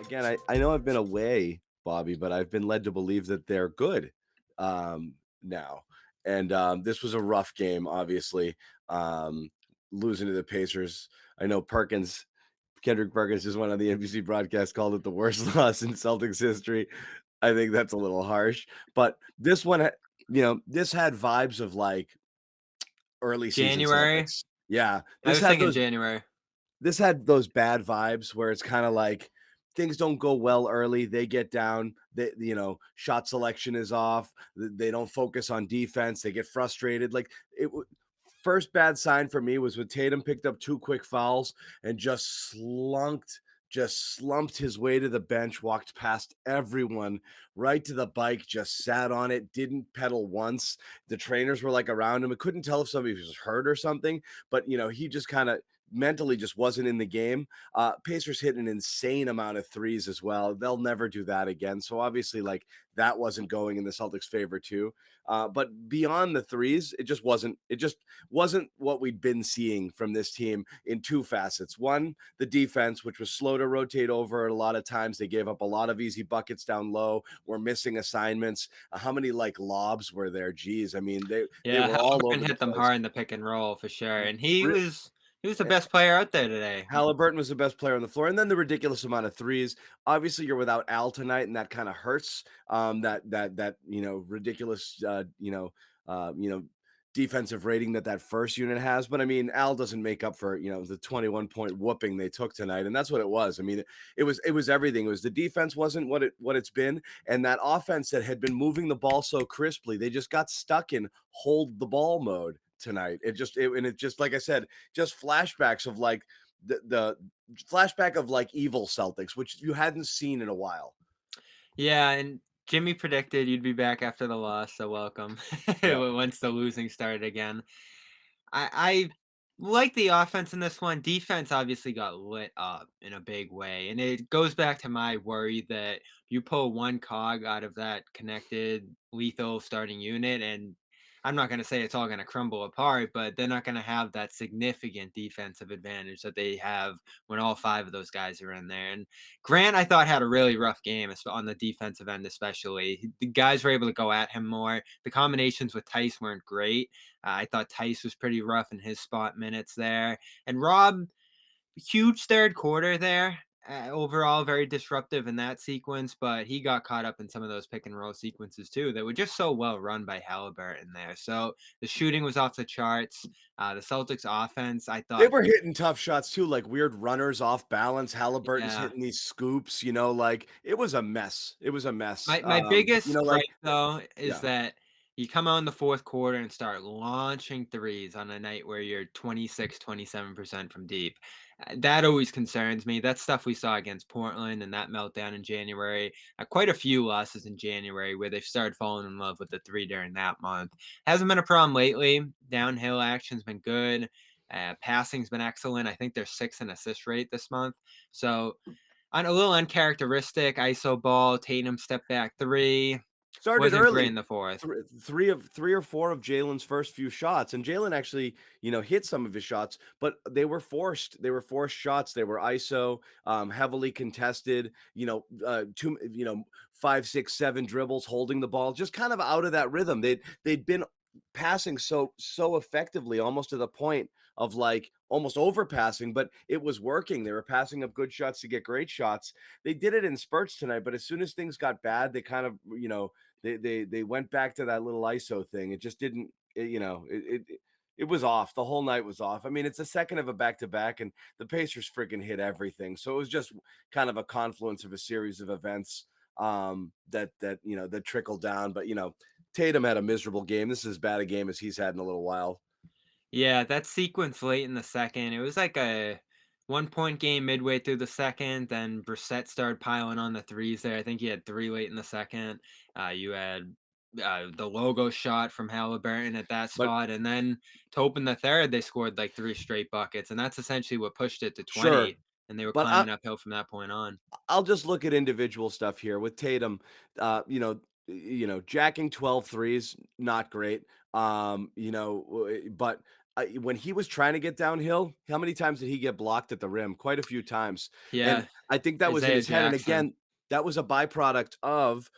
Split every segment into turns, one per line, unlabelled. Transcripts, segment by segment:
again, I know I've been away, Bobby, but I've been led to believe that they're good now. And this was a rough game, obviously. Um, Losing to the Pacers. I know Kendrick Perkins just went on the NBC broadcast, called it the worst loss in Celtics history. I think that's a little harsh, but this one, this had vibes of like early season
January?
Celtics. Yeah,
I
this
was
had
thinking
those
January.
this had those bad vibes where it's kind of like things don't go well early. They get down. Shot selection is off. They don't focus on defense. They get frustrated. Like first bad sign for me was when Tatum picked up two quick fouls and just slumped his way to the bench, walked past everyone right to the bike, just sat on it, didn't pedal once. The trainers were like around him. I couldn't tell if somebody was hurt or something, but he just kind of mentally just wasn't in the game. Pacers hit an insane amount of threes as well. They'll never do that again. So obviously, like that wasn't going in the Celtics' favor too. But beyond the threes, it just wasn't. It just wasn't what we'd been seeing from this team in two facets. One, the defense, which was slow to rotate over. A lot of times, they gave up a lot of easy buckets down low. Were missing assignments. How many like lobs were there? Geez, I mean they
Yeah,
were all
Haliburton
over the
hit them
place.
hard in the pick and roll for sure, and he
Re-
was he was the best player out there today.
Halliburton was the best player on the floor, and then the ridiculous amount of threes. Obviously, you're without Al tonight, and that kind of hurts. That ridiculous defensive rating that first unit has. But I mean, Al doesn't make up for the 21-point whooping they took tonight, and that's what it was. I mean, it was everything. It was the defense wasn't what it's been, and that offense that had been moving the ball so crisply, they just got stuck in hold the ball mode tonight. It just like I said, just flashbacks of like the flashback of like evil Celtics, which you hadn't seen in a while.
Yeah, and Jimmy predicted you'd be back after the loss, so welcome.
Yeah.
Once the losing started again. I like the offense in this one. Defense obviously got lit up in a big way, and it goes back to my worry that you pull one cog out of that connected lethal starting unit, and I'm not going to say it's all going to crumble apart, but they're not going to have that significant defensive advantage that they have when all five of those guys are in there. And Grant, I thought, had a really rough game on the defensive end, especially. The guys were able to go at him more. The combinations with Tice weren't great. I thought Tice was pretty rough in his spot minutes there. And Rob, huge third quarter there. Overall, very disruptive in that sequence, but he got caught up in some of those pick and roll sequences too that were just so well run by Halliburton there. So the shooting was off the charts. The Celtics offense, I
They
thought,
were hitting tough shots too, like weird runners off balance. Halliburton's
yeah.
hitting these scoops, like it was a mess. It was a mess.
My biggest gripe,
Like
though, is
yeah.
that you come out in the 4th quarter and start launching threes on a night where you're 27% from deep. That always concerns me. That's stuff we saw against Portland and that meltdown in January. Quite a few losses in January where they've started falling in love with the 3 during that month. Hasn't been a problem lately. Downhill action's been good. Passing's been excellent. I think they're 6th in assist rate this month. So on a little uncharacteristic ISO ball, Tatum step back three.
Started
Wasn't great
early.
in the 4th.
Three or four of Jalen's first few shots, and Jalen actually, hit some of his shots, but they were forced. They were forced shots. They were ISO, heavily contested. 5, 6, 7 dribbles, holding the ball, just kind of out of that rhythm. They'd been passing so effectively, almost to the point of like almost overpassing, but it was working. They were passing up good shots to get great shots. They did it in spurts tonight, but as soon as things got bad, they kind of, they went back to that little ISO thing. It just didn't, it was off. The whole night was off. I mean, it's the second of a back to back, and the Pacers freaking hit everything. So it was just kind of a confluence of a series of events that trickled down. But Tatum had a miserable game. This is as bad a game as he's had in a little while.
Yeah, that sequence late in the 2nd, it was like a one-point game midway through the 2nd, then Brissett started piling on the threes there. I think he had 3 late in the 2nd. You had, the logo shot from Halliburton at that
But
spot, and then to open the 3rd, they scored, like, 3 straight buckets, and that's essentially what pushed it to
sure,
20, and they were
but I,
climbing uphill from that point on.
I'll just look at individual stuff here with Tatum. Jacking 12 threes, not great. But when he was trying to get downhill, how many times did he get blocked at the rim? Quite a few times, and
Yeah,
I think that was in
Isaiah
his head, and
Jackson.
again, that was a byproduct of,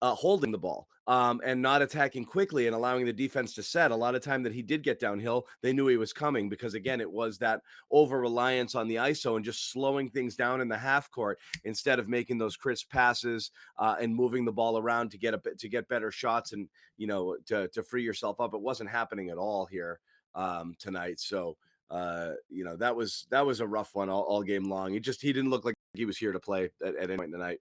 holding the ball, and not attacking quickly and allowing the defense to set. A lot of time that he did get downhill, they knew he was coming because, again, it was that over-reliance on the ISO and just slowing things down in the half court instead of making those crisp passes, and moving the ball around to get better shots and, to free yourself up. It wasn't happening at all here, tonight. So, that was a rough one all game long. He didn't look like he was here to play at any point in the night.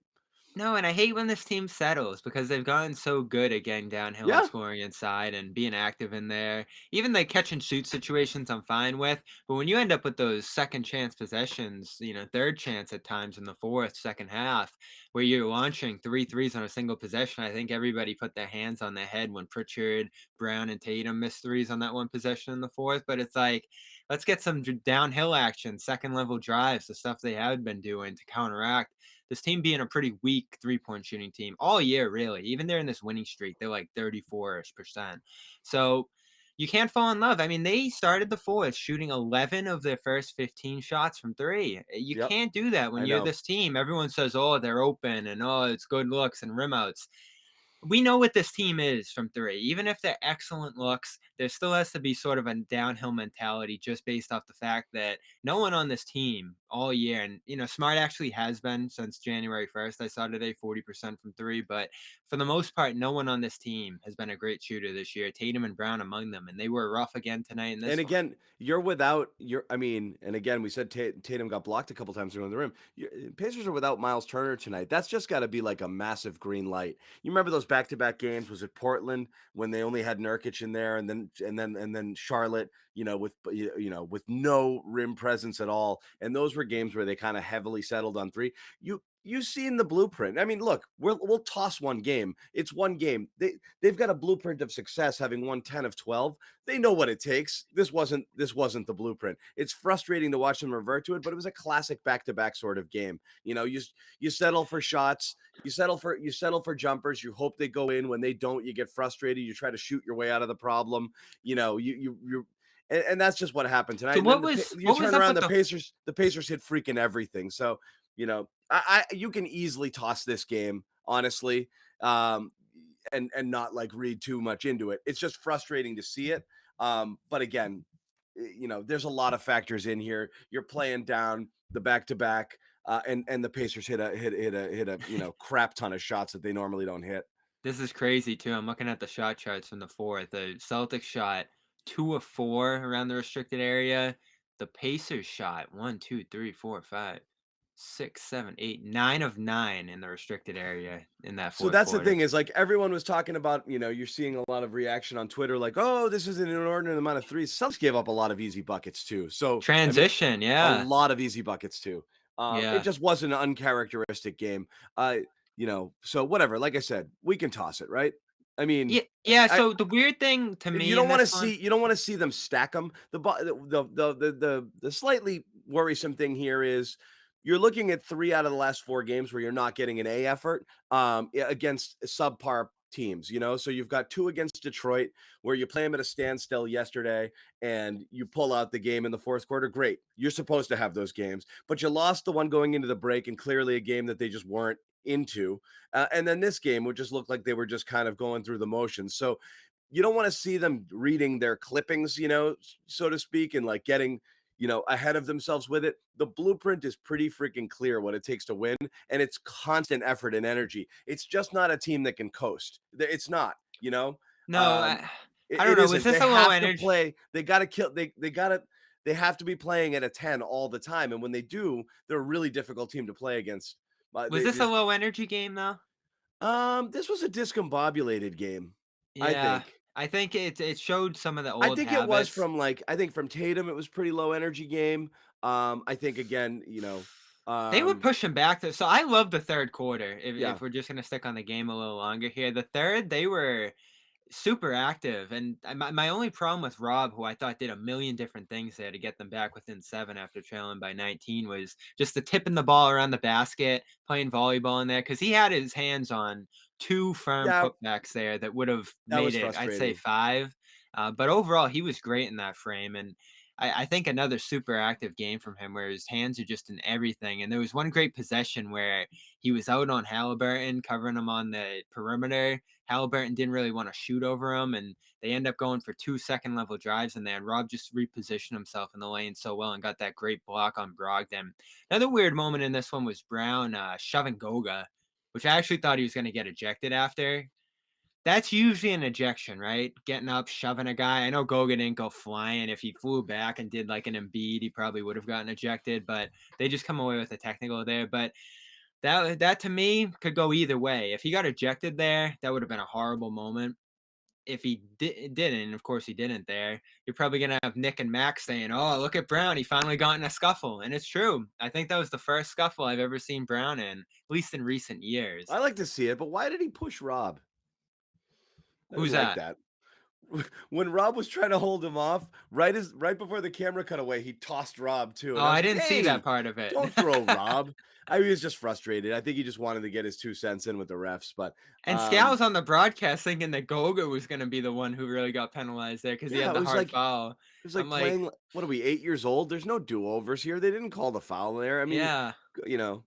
No, and I hate when this team settles because they've gotten so good at getting downhill and
Yeah.
scoring inside and being active in there. Even the catch and shoot situations I'm fine with, but when you end up with those second chance possessions, third chance at times in the fourth, second half, where you're launching three threes on a single possession, I think everybody put their hands on their head when Pritchard, Brown, and Tatum missed threes on that one possession in the fourth. But it's like, let's get some downhill action, second level drives, the stuff they had been doing to counteract this team being a pretty weak 3-point shooting team all year, really. Even during this winning streak, they're like 34-ish%. So you can't fall in love. I mean, they started the fourth shooting 11 of their first 15 shots from three. You
Yep.
can't do that when
I
you're
know.
this team. Everyone says, oh, they're open and oh, it's good looks and rim outs. We know what this team is from three. Even if they're excellent looks, there still has to be sort of a downhill mentality just based off the fact that no one on this team all year, and Smart actually has been since January 1st. I saw today 40% from three, but for the most part, no one on this team has been a great shooter this year. Tatum and Brown among them, and they were rough again tonight in
And
this one.
again, you're without your. I mean, and again, we said Tatum got blocked a couple times around the rim. Pacers are without Miles Turner tonight. That's just got to be like a massive green light. You remember those back-to-back games? Was it Portland when they only had Nurkic in there, and then Charlotte? With no rim presence at all. And those were games where they kind of heavily settled on three. You've seen the blueprint. I mean, look, we'll toss one game. It's one game. They've got a blueprint of success, having won 10 of 12. They know what it takes. This wasn't the blueprint. It's frustrating to watch them revert to it, but it was a classic back-to-back sort of game. You settle for shots, you settle for jumpers, you hope they go in. When they don't, you get frustrated, you try to shoot your way out of the problem. And that's just what happened tonight.
So
And then you
what was
turn
up
around,
with
the Pacers hit freaking everything. So, you can easily toss this game, honestly. And not like read too much into it. It's just frustrating to see it. But again, there's a lot of factors in here. You're playing down the back to back, and the Pacers hit a crap ton of shots that they normally don't hit.
This is crazy too. I'm looking at the shot charts from the fourth. The Celtics shot 2 of 4 around the restricted area. The Pacers shot 1, 2, 3, 4, 5, 6, 7, 8, 9 of 9 in the restricted area in that
So
fourth
that's the
quarter.
thing is like everyone was talking about, you're seeing a lot of reaction on Twitter, like, oh, this is an inordinate amount of threes. Celtics gave up a lot of easy buckets too. So I mean,
Transition,
a
yeah.
lot of easy buckets too. It
Yeah.
just wasn't an uncharacteristic game. So whatever. Like I said, we can toss it, right? I mean,
Yeah, yeah,
I
so the weird thing to
you
me in
don't want to
this one.
see you don't want to see them stack them. The slightly worrisome thing here is you're looking at 3 out of the last 4 games where you're not getting an A effort, against subpar teams. So you've got 2 against Detroit where you play them at a standstill yesterday and you pull out the game in the fourth quarter. Great, you're supposed to have those games, but you lost the one going into the break and clearly a game that they just weren't into. And then this game would just look like they were just kind of going through the motions. So you don't want to see them reading their clippings, so to speak, and like getting, ahead of themselves with it. The blueprint is pretty freaking clear what it takes to win, and it's constant effort and energy. It's just not a team that can coast. It's not,
No,
um,
I
it,
don't
it
know, was
isn't.
this
They
a low
have to
energy
play. They got to kill. They have to be playing at a 10 all the time. And when they do, they're a really difficult team to play against.
was this a low energy game, though?
This was a discombobulated game, I
Yeah,
think.
I think it showed some of the
I
old
think it was
habits.
from like I think from Tatum, it was pretty low energy game. I think again,
They were
um,
pushing back so I love the 3rd quarter,
yeah,
if we're just gonna stick on the game a little longer here. The 3rd, they were super active, and my only problem with Rob, who I thought did a million different things there to get them back within 7 after trailing by 19, was just the tipping the ball around the basket, playing volleyball in there, because he had his hands on 2 firm
yeah,
putbacks there that would have
that
made
was
it, I'd say,
frustrating.
5. But overall, he was great in that frame, and I think another super active game from him where his hands are just in everything. And there was one great possession where he was out on Haliburton, covering him on the perimeter. Haliburton didn't really want to shoot over him, and they end up going for 2 second level drives in there. And Rob just repositioned himself in the lane so well and got that great block on Brogdon. Another weird moment in this one was Brown shoving Goga, which I actually thought he was going to get ejected after. That's usually an ejection, right? Getting up, shoving a guy. I know Goga didn't go flying. If he flew back and did like an Embiid, he probably would have gotten ejected, but they just come away with a technical there. But that to me could go either way. If he got ejected there, that would have been a horrible moment. If he didn't, of course he didn't there, you're probably gonna have Nick and Max saying, "Oh, look at Brown, he finally got in a scuffle." And it's true. I think that was the first scuffle I've ever seen Brown in, at least in recent years.
I like to see it, but why did he push Rob? I
Who's
didn't like
that?
that. When Rob was trying to hold him off, right before the camera cut away, he tossed Rob too,
Oh,
and I was
I
like,
didn't see that
"Hey,
part of it.
don't throw Rob." I was just frustrated. I think he just wanted to get his 2 cents in with the refs, but,
And Scal's on the broadcast thinking that Goga was gonna be the one who really got penalized there because he
yeah,
had the hard foul.
it was
I'm
like
like,
playing what are we, 8 years old? There's no do-overs here. They didn't call the foul there. I mean,
yeah.
you know,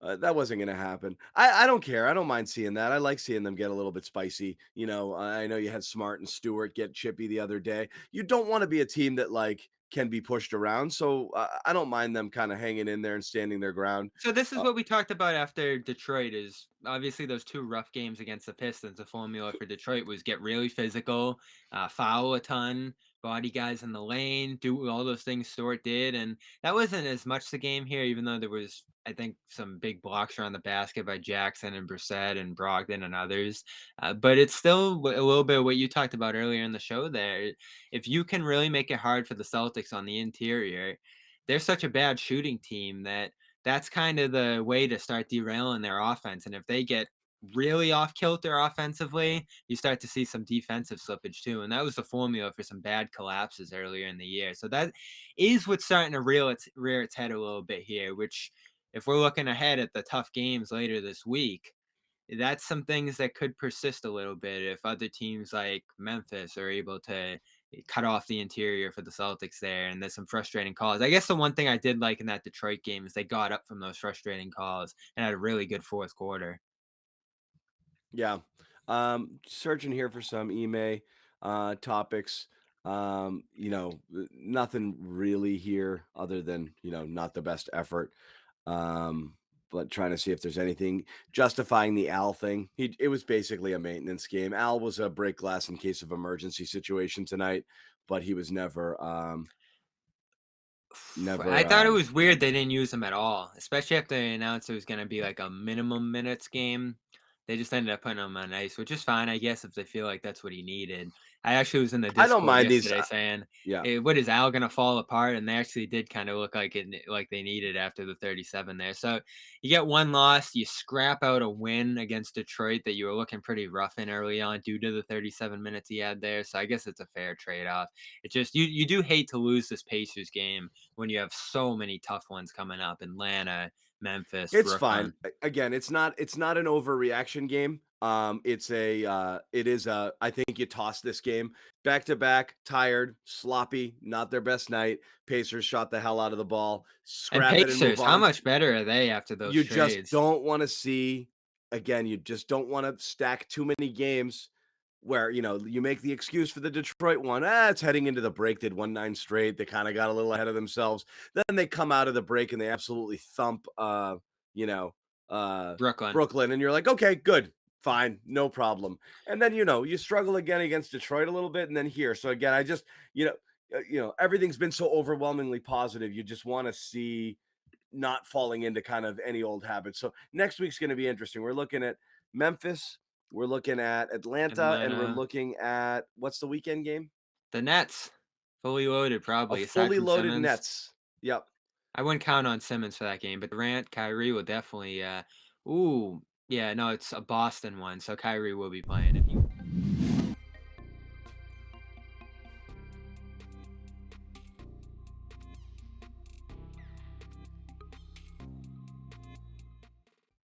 that wasn't gonna happen. I don't care. I don't mind seeing that. I like seeing them get a little bit spicy. I know you had Smart and Stewart get chippy the other day. You don't wanna be a team that, like, can be pushed around, so, I don't mind them kinda hanging in there and standing their ground.
So this is
Uh
what we talked about after Detroit is obviously those 2 rough games against the Pistons. The formula for Detroit was get really physical, foul a ton, body guys in the lane, do all those things Stewart did, and that wasn't as much the game here, even though there was, I think, some big blocks around the basket by Jackson and Brissett and Brogdon and others. But it's still a little bit of what you talked about earlier in the show there. If you can really make it hard for the Celtics on the interior, they're such a bad shooting team that that's kind of the way to start derailing their offense. And if they get really off kilter offensively, you start to see some defensive slippage too. And that was the formula for some bad collapses earlier in the year. So that is what's starting to rear its head a little bit here, which if we're looking ahead at the tough games later this week, that's some things that could persist a little bit if other teams like Memphis are able to cut off the interior for the Celtics there. And there's some frustrating calls. I guess the one thing I did like in that Detroit game is they got up from those frustrating calls and had a really good fourth quarter.
Yeah. Searching here for some topics. Nothing really here other than, not the best effort. But trying to see if there's anything justifying the Al thing. It was basically a maintenance game. Al was a break glass in case of emergency situation tonight, but he was
I
never
thought it was weird they didn't use him at all, especially after they announced it was going to be like a minimum minutes game. They just ended up putting him on ice, which is fine, I guess, if they feel like that's what he needed. I actually was in the
I don't
Discord
mind these
yesterday saying,
yeah.
What is Al gonna fall apart?" And they actually did kind of look like like they needed after the 37 there. So you get one loss, you scrap out a win against Detroit that you were looking pretty rough in early on due to the 37 minutes he had there. So I guess it's a fair trade off. It's just you do hate to lose this Pacers game when you have so many tough ones coming up: Atlanta, Memphis,
It's fine.
Brooklyn.
Again, it's not an overreaction game. It is a I think you toss this game back to back, tired, sloppy, not their best night. Pacers shot the hell out of the ball.
And
Scrap it and move
Pacers, how
on.
much better are they after those
You just
trades?
don't want to see again, you just don't want to stack too many games where, you make the excuse for the Detroit one. It's heading into the break. They'd won 9 straight. They kind of got a little ahead of themselves. Then they come out of the break and they absolutely thump you know, uh
Brooklyn.
Brooklyn. And you're like, okay, good, fine, no problem. And then you struggle again against Detroit a little bit, and then here. So again, I just, everything's been so overwhelmingly positive. You just want to see not falling into kind of any old habits. So next week's going to be interesting. We're looking at Memphis, we're looking at Atlanta, and we're
Atlanta.
looking at what's the weekend game?
The Nets, fully loaded
A
probably, aside
fully
from
loaded
Simmons.
Nets. Yep.
I wouldn't count on Simmons for that game, but Durant, Kyrie will definitely, ooh, yeah, no, it's a Boston one, so Kyrie will be playing if you